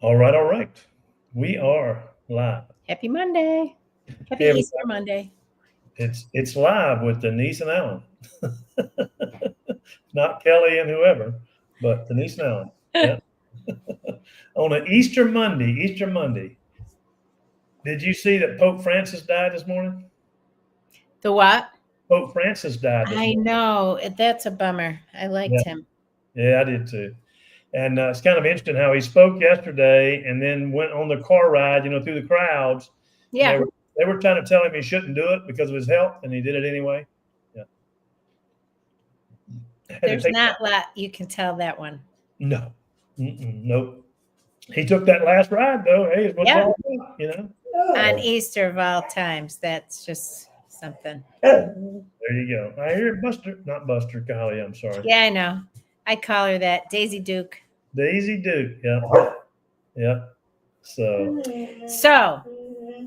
All right, all right. We are live. Happy Monday. Happy Hey, Easter everybody. Monday. It's live with Denise and Alan. Not Kelly and whoever, but Denise and Alan. Yeah. On an Easter Monday. Easter Monday. Did you see that Pope Francis died this morning? The what? Pope Francis died this I morning. know. That's a bummer. I Yeah, liked him. yeah, I did too. And it's kind of interesting how he spoke yesterday, and then went on the car ride, through the crowds, and they Yeah. were they were trying to tell him he shouldn't do it because of his health, and he did it anyway. Yeah, had to There's take not a lot you can tell that one. no, nope. He took that last ride though. Hey, it's what it's Yeah. all about. On Oh, Easter of all times. That's just something. there you go. I hear Buster, not Buster, Golly, I'm sorry. Yeah, I know. I call her that. Daisy Duke. Daisy Duke. Yeah, yeah. So So,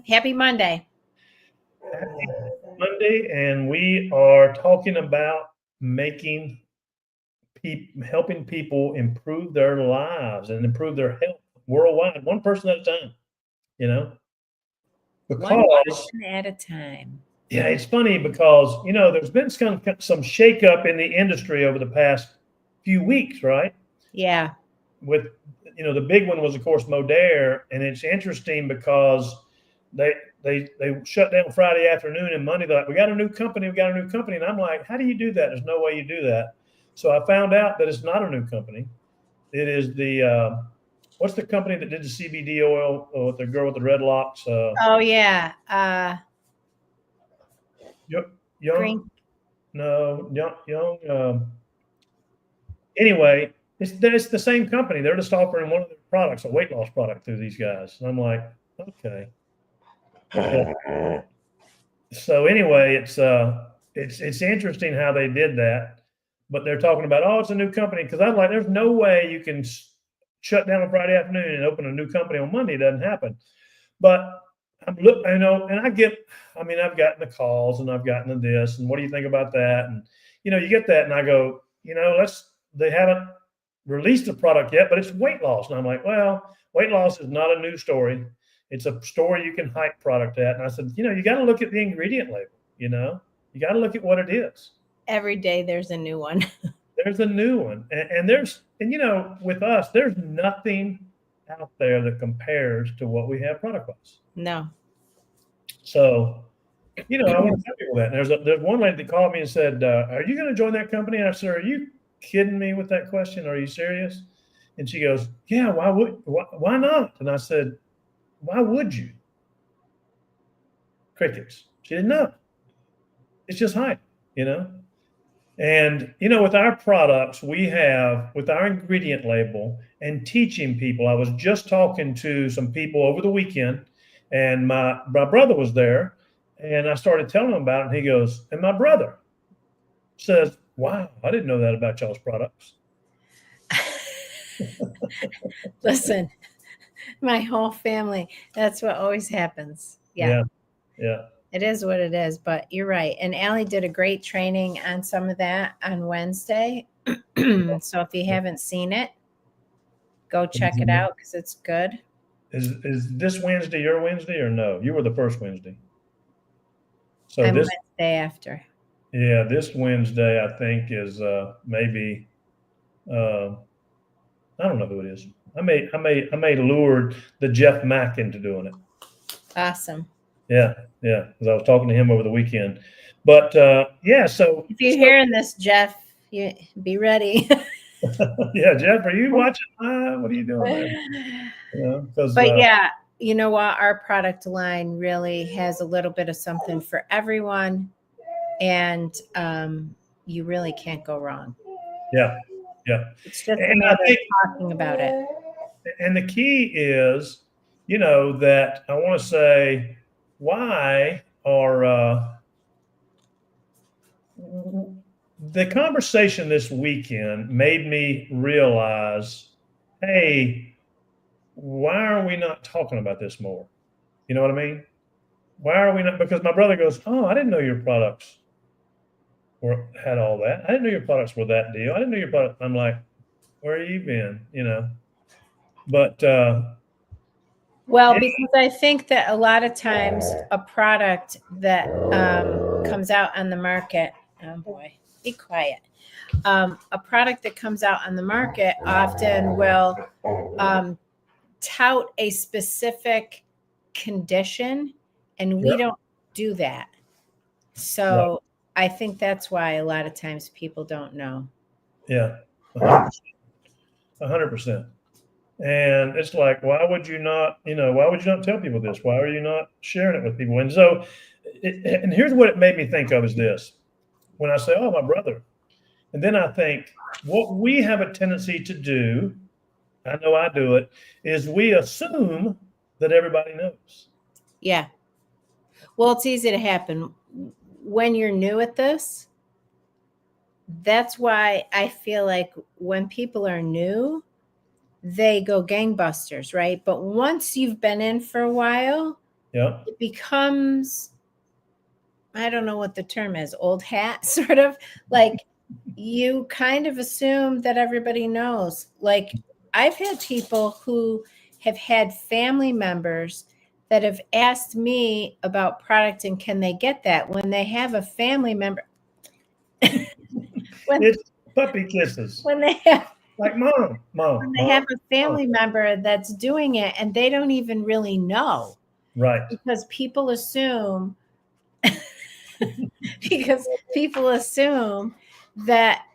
happy Monday. happy Monday, and we are talking about making helping people improve their lives and improve their health worldwide, one person at a time. You know, One because person at a time. yeah, it's funny because there's been some shakeup in the industry over the past few weeks, right? Yeah. With the big one was of course Modere, and it's interesting because they they shut down Friday afternoon, and Monday they're like, we got a new company, and I'm like, how do you do that? There's no way you do that. So I found out that it's not a new company. It is the what's the company that did the CBD oil with the girl with the red locks? Oh, yeah. Young, Green. no, young. Anyway, it's the same company. They're just offering one of their products, a weight loss product, through these guys. And I'm like, okay. Yeah. So anyway, it's interesting how they did that, but they're talking about, oh, it's a new company, because I'm like, there's no way you can shut down on Friday afternoon and open a new company on Monday. It doesn't happen. But I'm look, and I mean, I've gotten the calls and I've gotten the this, and what do you think about that? And you get that, and I go, they haven't released the product yet, but it's weight loss, and I'm like, well, weight loss is not a new story. It's a story you can hype product at. And I said, you got to look at the ingredient label. You got to look at what it is. Every day there's a new one. There's a new one, with us, there's nothing out there that compares to what we have product wise. No. So, I want to tell people that. There's one lady that called me and said, "Are you going to join that company?" And I said, "Are you kidding me with that question? Are you serious?" And she goes, "Yeah. Why not?" And I said, "Why would you?" Crickets. She didn't know. It's just hype, you know. And with our products, we have with our ingredient label and teaching people. I was just talking to some people over the weekend, and my brother was there, and I started telling him about it. And he goes, and my brother says, "Wow, I didn't know that about y'all's products." Listen, my whole family, that's what always happens. Yeah, Yeah, yeah. it is what it is. But you're right. And Allie did a great training on some of that on Wednesday. So if you haven't seen it, go check it out because it's good. Is this Wednesday your Wednesday or no? You were the first Wednesday. So I'm this Wednesday after. Yeah, this Wednesday I think is maybe uh, I don't know who it is. I may lured the Jeff Mack into doing it. Awesome. Yeah, yeah, because I was talking to him over the weekend. But yeah, so If you're hearing this, Jeff, you be ready. yeah, Jeff, are you watching? What are you doing there? Because But yeah, you know what? Our product line really has a little bit of something for everyone. And you really can't go wrong. yeah, yeah, It's just a and I matter of think, talking about it. and the key is, that I want to say, why are the conversation this weekend made me realize, hey, why are we not talking about this more? You know what I mean? Why are we not? Because my brother goes, "Oh, I didn't know your products had all that. I didn't know your products were that deal. I didn't know your product." I'm like, "Where have you been?" But Well, Yeah. because I think that a lot of times a product that comes out on the market, oh boy, be quiet. A product that comes out on the market often will tout a specific condition, and we Yep. don't do that. So I think that's why a lot of times people don't know. Yeah. 100%. And it's like, why would you not tell people this? Why are you not sharing it with people? And so, and here's what it made me think of is this. When I say, oh, my brother, and then I think what we have a tendency to do, I know I do it, is we assume that everybody knows. Yeah. Well, it's easy to happen when you're new at this. That's why I feel like when people are new, they go gangbusters, right? But once you've been in for a while, Yeah. it becomes, I don't know what the term is, old hat, sort of like you kind of assume that everybody knows. Like I've had people who have had family members that have asked me about product and can they get that when they have a family member. It's puppy kisses. When they have Like mom. when they have a family member that's doing it and they don't even really know. Right. Because people assume that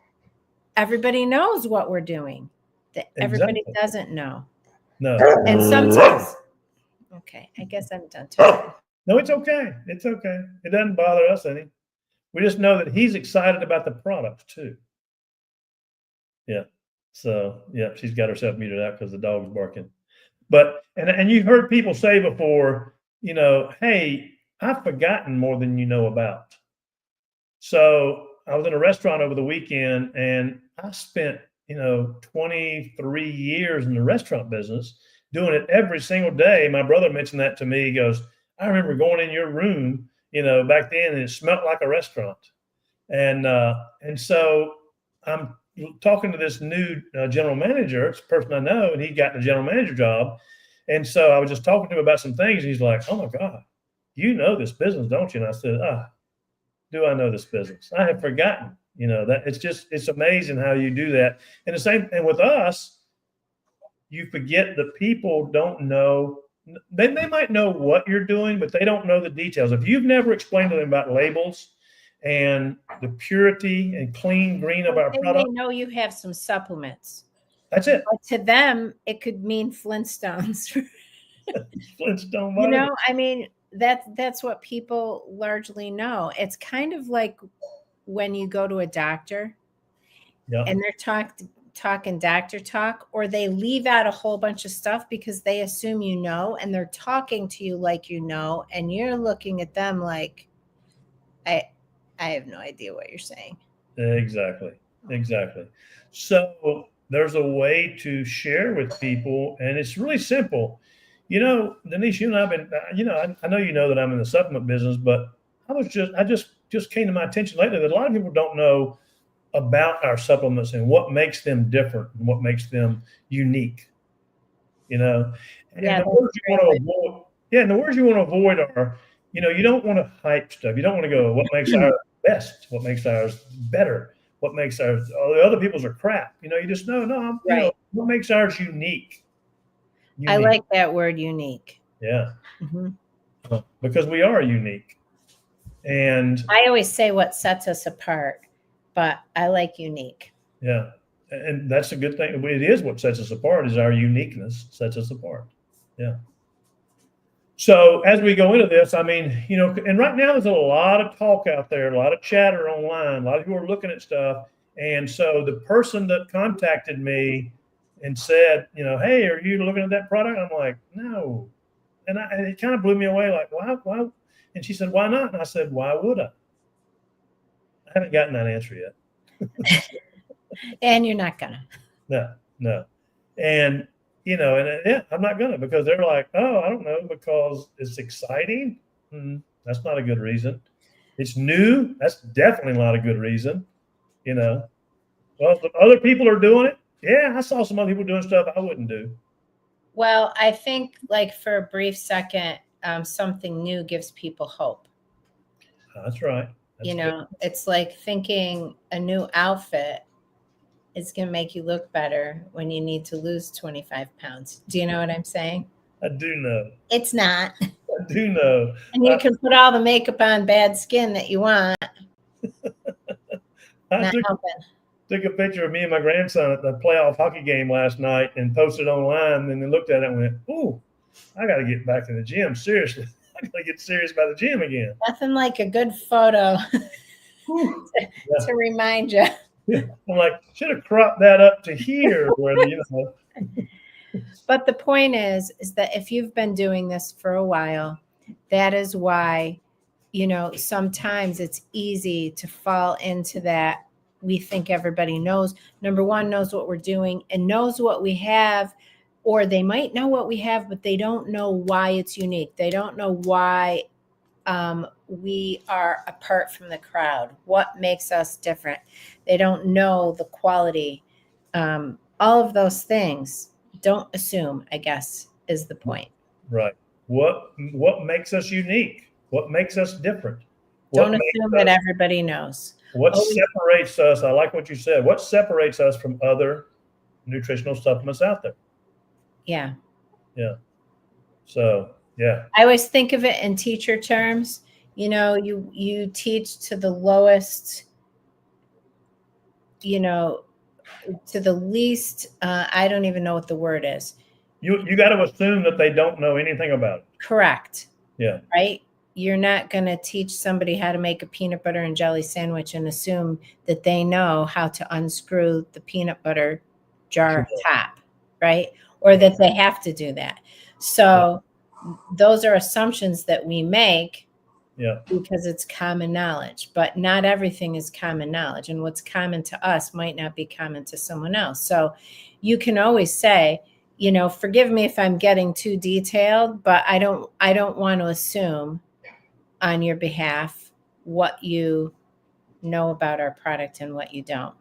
everybody knows what we're doing, that everybody Exactly. doesn't know. No. And sometimes, okay, I guess I'm done talking. No, it's okay. It's okay. It doesn't bother us any. We just know that he's excited about the product too. Yeah. So yeah, she's got herself muted out because the dog's barking. But and you've heard people say before, hey, I've forgotten more than you know about. So I was in a restaurant over the weekend and I spent, 23 years in the restaurant business doing it every single day. My brother mentioned that to me. He goes, I remember going in your room, back then and it smelled like a restaurant. And so I'm talking to this new general manager. It's a person I know, and he got the general manager job. And so I was just talking to him about some things. And he's like, "Oh my God, you know this business, don't you?" And I said, do I know this business? I have forgotten. That it's amazing how you do that. And with us, you forget that people don't know. They might know what you're doing, but they don't know the details. If you've never explained to them about labels and the purity and clean green of our product, they know you have some supplements. That's it. But to them, it could mean Flintstones. Flintstone. I mean, that's what people largely know. It's kind of like when you go to a doctor and they're talking doctor talk, or they leave out a whole bunch of stuff because they assume and they're talking to you like and you're looking at them like, I have no idea what you're saying. Exactly. So there's a way to share with people, and it's really simple. Denise, you and I've been, I know that I'm in the supplement business, but I just came to my attention lately that a lot of people don't know about our supplements and what makes them different and what makes them unique. And the words you want to avoid. Yeah, and the words you want to avoid are, you don't want to hype stuff. You don't want to go, what makes ours best? What makes ours better? What makes ours, all the other people's are crap. You just know, what makes ours unique? I like that word, unique. Yeah. Because we are unique. And I always say what sets us apart, but I like unique. Yeah. And that's a good thing. It is what sets us apart, is our uniqueness sets us apart. Yeah. So as we go into this, I mean, and right now there's a lot of talk out there, a lot of chatter online, a lot of people are looking at stuff. And so the person that contacted me and said, hey, are you looking at that product? I'm like, no. And it kind of blew me away. Like, why? And she said, why not? And I said, why would I? I haven't gotten that answer yet. And you're not gonna. No. And, I'm not gonna, because they're like, oh, I don't know, because it's exciting. That's not a good reason. It's new. That's definitely not a good reason. Well, if other people are doing it, yeah, I saw some other people doing stuff I wouldn't do. Well, I think like for a brief second, something new gives people hope. That's right. That's good. It's like thinking a new outfit is going to make you look better when you need to lose 25 pounds. Do you know what I'm saying? I do know. It's not. I do know. And you can put all the makeup on bad skin that you want. I took a picture of me and my grandson at the playoff hockey game last night and posted online. And then looked at it and went, "Ooh, I got to get back in the gym. Seriously, I got to get serious about the gym again." Nothing like a good photo to remind you. Yeah. I'm like, should have cropped that up to here, where But the point is that if you've been doing this for a while, that is why, sometimes it's easy to fall into that. We think everybody knows. Number one, knows what we're doing and knows what we have, or they might know what we have, but they don't know why it's unique. They don't know why we are apart from the crowd. What makes us different? They don't know the quality. All of those things. Don't assume, I guess, is the point. Right. What makes us unique? What makes us different? Don't assume that everybody knows. What separates us? I like what you said. What separates us from other nutritional supplements out there? Yeah. Yeah. So, yeah. I always think of it in teacher terms. You teach to the lowest, to the least, I don't even know what the word is. You got to assume that they don't know anything about it. Correct. Yeah. Right? You're not going to teach somebody how to make a peanut butter and jelly sandwich and assume that they know how to unscrew the peanut butter jar top, right? Or that they have to do that. So those are assumptions that we make. Yeah. Because it's common knowledge, but not everything is common knowledge. And what's common to us might not be common to someone else. So you can always say, forgive me if I'm getting too detailed, but I don't want to assume on your behalf what you know about our product and what you don't.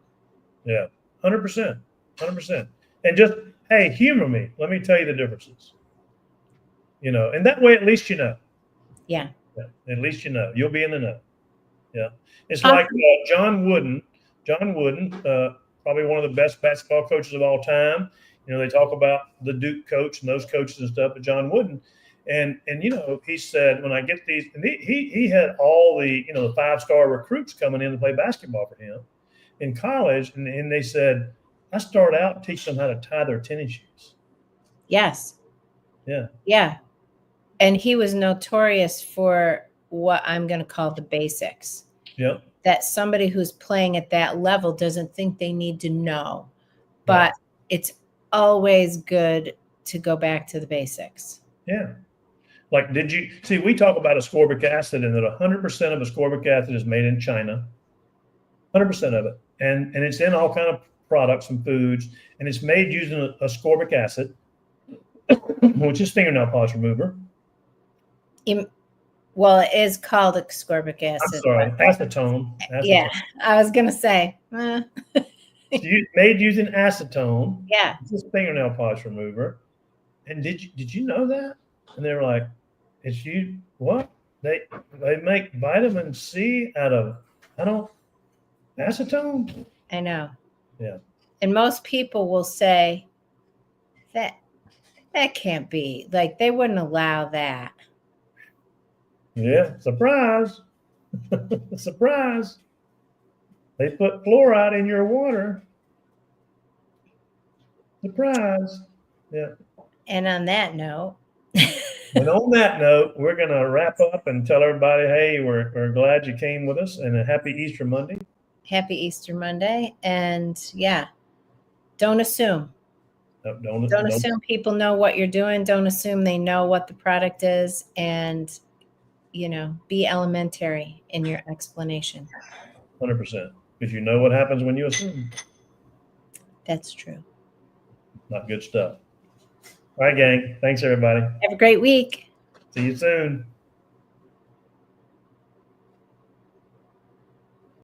Yeah. 100%. 100%. And just, hey, humor me. Let me tell you the differences. And that way, at least Yeah. Yeah, at least you'll be in the know. Yeah, it's like John Wooden. John Wooden, probably one of the best basketball coaches of all time. They talk about the Duke coach and those coaches and stuff, but John Wooden, and he said, when I get these, and he had all the the 5-star recruits coming in to play basketball for him in college, and they said, I start out teaching them how to tie their tennis shoes. Yes. Yeah. Yeah. And he was notorious for what I'm going to call the basics. Yep. That somebody who's playing at that level doesn't think they need to know. But it's always good to go back to the basics. Yeah. Like, did you see, we talk about ascorbic acid and that 100% of ascorbic acid is made in China. 100% of it. And it's in all kind of products and foods. And it's made using ascorbic acid, which is fingernail polish remover. Well, it is called ascorbic acid. I'm sorry, acetone. Yeah, I was going to say. Made using acetone. Yeah. It's a fingernail polish remover. And did you know that? And they were like, it's you, what? They make vitamin C out of, acetone? I know. Yeah. And most people will say that can't be. Like, they wouldn't allow that. Yeah, surprise. Surprise. They put fluoride in your water. Surprise. Yeah. And on that note. And on that note, we're going to wrap up and tell everybody, hey, we're glad you came with us, and a happy Easter Monday. Happy Easter Monday. And don't assume. Don't assume people know what you're doing. Don't assume they know what the product is. And be elementary in your explanation. 100%. Because you know what happens when you assume. That's true. Not good stuff. All right, gang. Thanks, everybody. Have a great week. See you soon.